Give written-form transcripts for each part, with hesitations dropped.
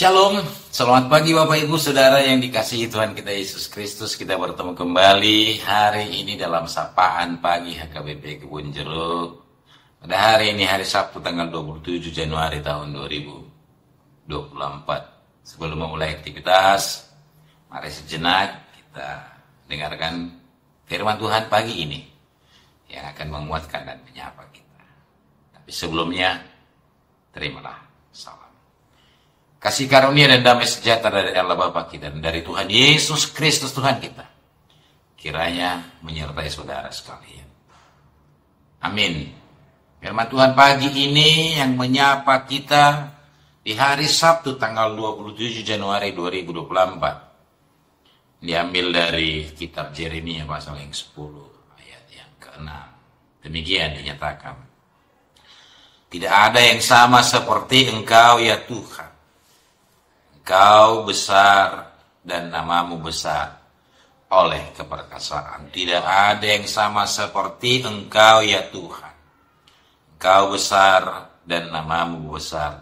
Shalom, selamat pagi Bapak Ibu Saudara yang dikasihi Tuhan kita Yesus Kristus. Kita bertemu kembali hari ini dalam sapaan pagi HKBP Kebun Jeruk. Pada hari ini hari Sabtu tanggal 27 Januari tahun 2024. Sebelum memulai aktivitas, mari sejenak kita dengarkan firman Tuhan pagi ini yang akan menguatkan dan menyapa kita. Tapi sebelumnya, terimalah salam. Kasih karunia dan damai sejahtera dari Allah Bapa kita dan dari Tuhan Yesus Kristus Tuhan kita kiranya menyertai saudara sekalian. Amin. Firman Tuhan pagi ini yang menyapa kita di hari Sabtu tanggal 27 Januari 2024 diambil dari kitab Yeremia pasal yang 10 ayat yang ke-6. Demikian dinyatakan. Tidak ada yang sama seperti Engkau ya Tuhan. Engkau besar dan namamu besar oleh keperkasaan. Tidak ada yang sama seperti Engkau ya Tuhan. Engkau besar dan namamu besar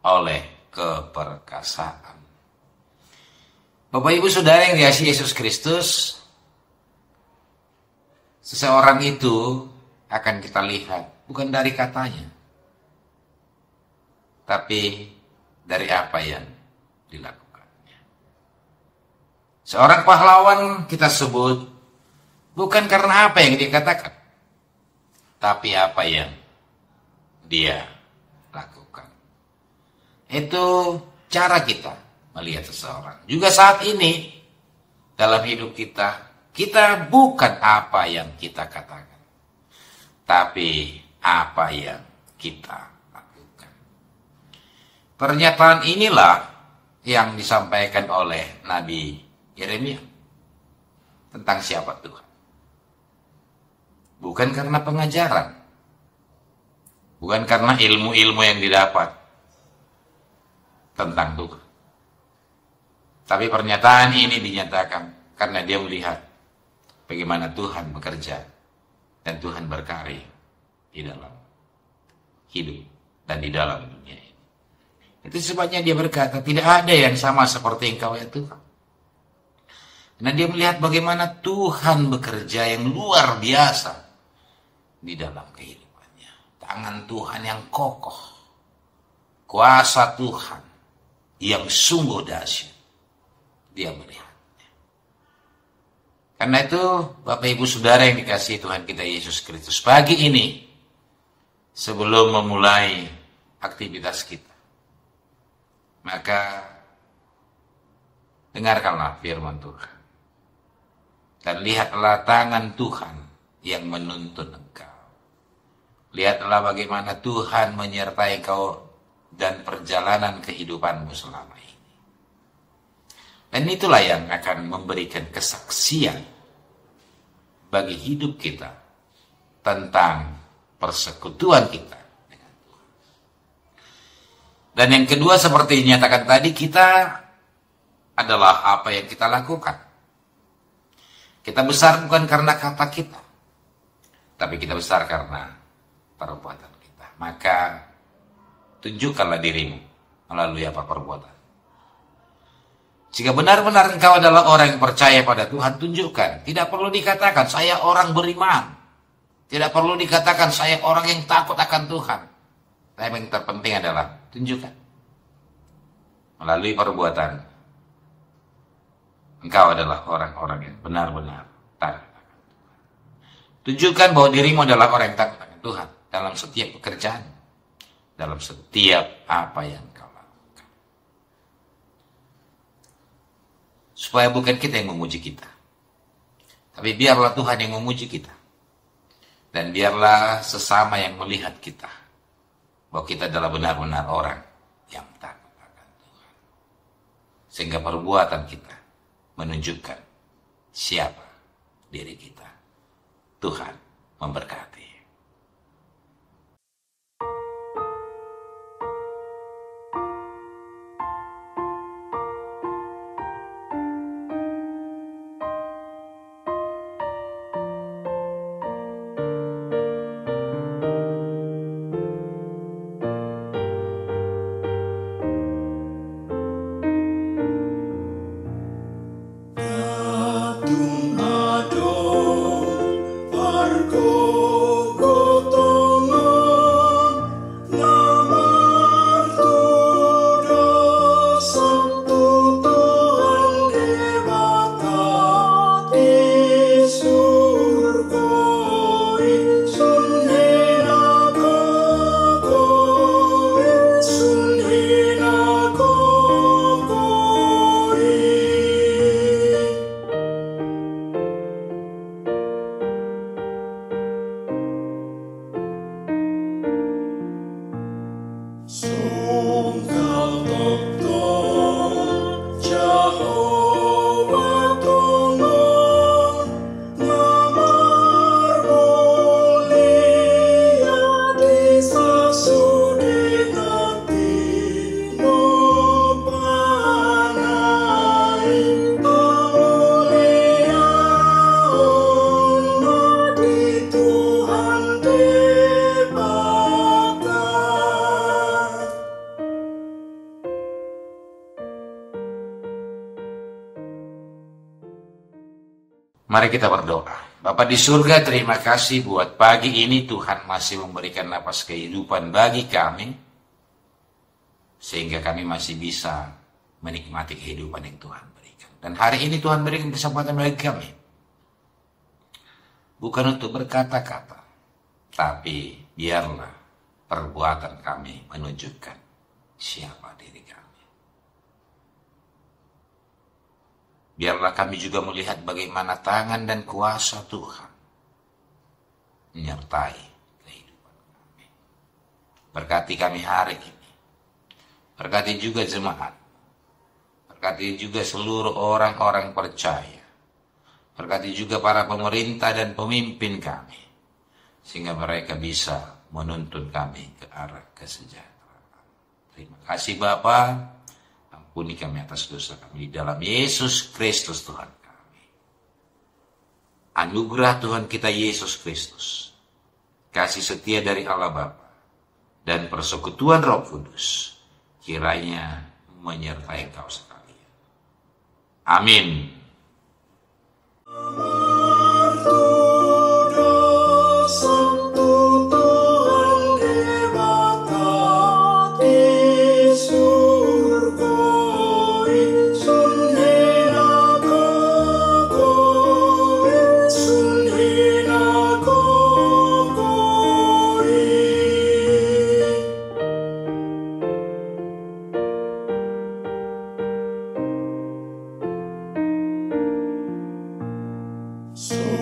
oleh keperkasaan. Bapak Ibu Saudara yang dikasihi Yesus Kristus, seseorang itu akan kita lihat bukan dari katanya, tapi dari apa yang dilakukannya. Seorang pahlawan kita sebut bukan karena apa yang dia katakan, tapi apa yang dia lakukan. Itu cara kita melihat seseorang. Juga saat ini dalam hidup kita, kita bukan apa yang kita katakan, tapi apa yang kita lakukan. Pernyataan inilah yang disampaikan oleh Nabi Yeremia tentang siapa Tuhan. Bukan karena pengajaran, bukan karena ilmu-ilmu yang didapat tentang Tuhan, tapi pernyataan ini dinyatakan karena dia melihat bagaimana Tuhan bekerja dan Tuhan berkarya di dalam hidup dan di dalam dunia ini. Itu sebabnya dia berkata, tidak ada yang sama seperti Engkau ya Tuhan. Karena dia melihat bagaimana Tuhan bekerja yang luar biasa di dalam kehidupannya. Tangan Tuhan yang kokoh, kuasa Tuhan yang sungguh dahsyat. Dia melihatnya. Karena itu, Bapak Ibu Saudara yang dikasihi Tuhan kita Yesus Kristus, pagi ini sebelum memulai aktivitas kita, maka dengarkanlah firman Tuhan dan lihatlah tangan Tuhan yang menuntun engkau. Lihatlah bagaimana Tuhan menyertai engkau dan perjalanan kehidupanmu selama ini. Dan itulah yang akan memberikan kesaksian bagi hidup kita tentang persekutuan kita. Dan yang kedua seperti dinyatakan tadi, kita adalah apa yang kita lakukan. Kita besar bukan karena kata kita, tapi kita besar karena perbuatan kita. Maka tunjukkanlah dirimu melalui apa perbuatan. Jika benar-benar engkau adalah orang yang percaya pada Tuhan, tunjukkan. Tidak perlu dikatakan saya orang beriman. Tidak perlu dikatakan saya orang yang takut akan Tuhan. Tapi yang terpenting adalah tunjukkan melalui perbuatan engkau adalah orang-orang yang benar-benar takut akan Tuhan. Tunjukkan bahwa dirimu adalah orang yang takut akan Tuhan dalam setiap pekerjaan, dalam setiap apa yang kau lakukan. Supaya bukan kita yang memuji kita, tapi biarlah Tuhan yang memuji kita. Dan biarlah sesama yang melihat kita bahwa kita adalah benar-benar orang yang takut akan Tuhan. Sehingga perbuatan kita menunjukkan siapa diri kita. Tuhan memberkati. Mari kita berdoa. Bapa di surga, terima kasih buat pagi ini Tuhan masih memberikan napas kehidupan bagi kami, sehingga kami masih bisa menikmati kehidupan yang Tuhan berikan. Dan hari ini Tuhan berikan kesempatan bagi kami, bukan untuk berkata-kata, tapi biarlah perbuatan kami menunjukkan siapa diri kami. Biarlah kami juga melihat bagaimana tangan dan kuasa Tuhan menyertai kehidupan kami. Berkati kami hari ini. Berkati juga jemaat. Berkati juga seluruh orang-orang percaya. Berkati juga para pemerintah dan pemimpin kami, sehingga mereka bisa menuntun kami ke arah kesejahteraan. Terima kasih Bapa, ampuni kami atas dosa kami di dalam Yesus Kristus Tuhan kami. Anugerah Tuhan kita Yesus Kristus, kasih setia dari Allah Bapa, dan persekutuan Roh Kudus kiranya menyertai engkau sekalian. Amin. So